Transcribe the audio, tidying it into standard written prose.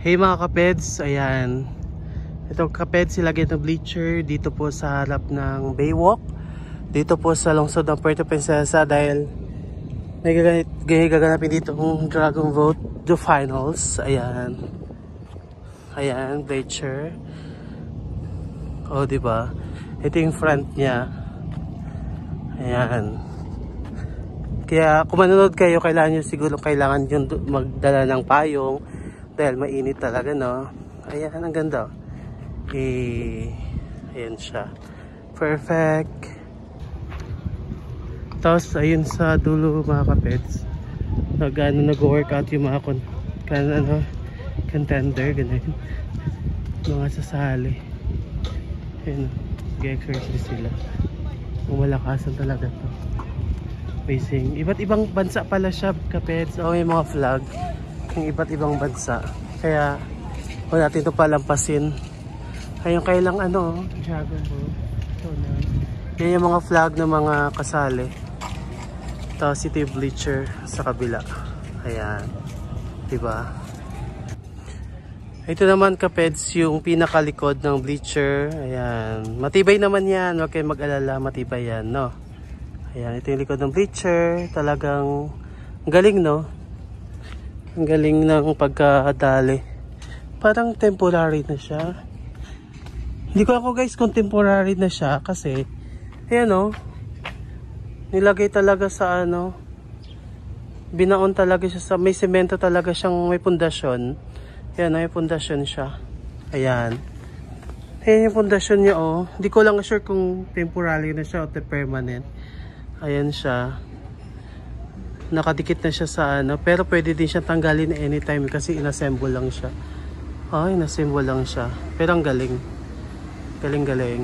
Hey mga kapeds, ayan. Itong kapeds ilagay ng bleacher dito po sa harap ng Baywalk. Dito po sa lungsod ng Puerto Princesa dahil may gaganapin dito ang Dragon Boat the Finals. Ayan. Ayan, bleacher. O, diba? Ito yung front niya. Ayan. Kaya kung manonood kayo, kailangan yung magdala ng payong dahil mainit talaga, no? Ayan, ang ganda. Ayan siya. Perfect. Tapos, ayun sa dulo mga kapets. Nag-workout yung mga contender, ganun. Mga sasali. Ayan, nag-exercise sila. Malakasan talaga to. Amazing. Iba't ibang bansa pala siya, kapets. O, may mga flag ng iba't ibang bansa. Kaya, huwag natin ito palampasin. Ayun, kailang Dragon Boat. Ito na. Yan yung mga flag ng mga kasali. Tapos ito yung bleacher sa kabila. Ayan. Diba? Ito naman, kapeds, yung pinakalikod ng bleacher. Ayan. Matibay naman yan. Huwag kayong mag-alala. Matibay yan, no? Ayan. Ito yung likod ng bleacher. Talagang galing, no? Ang galing ng pagkadali. Parang temporary na siya. Hindi ko ako guys kung temporary na siya kasi ayan nilagay talaga sa binaon talaga siya sa may semento talaga siyang may pundasyon. Ayan, may pundasyon siya. Ayan. Ayan yung pundasyon niya Hindi ko lang sure kung temporary na siya o permanent. Ayan siya. Nakadikit na siya sa pero pwede din siya tanggalin anytime kasi inassemble lang siya. Inassemble lang siya. Pero ang galing. Galing-galing.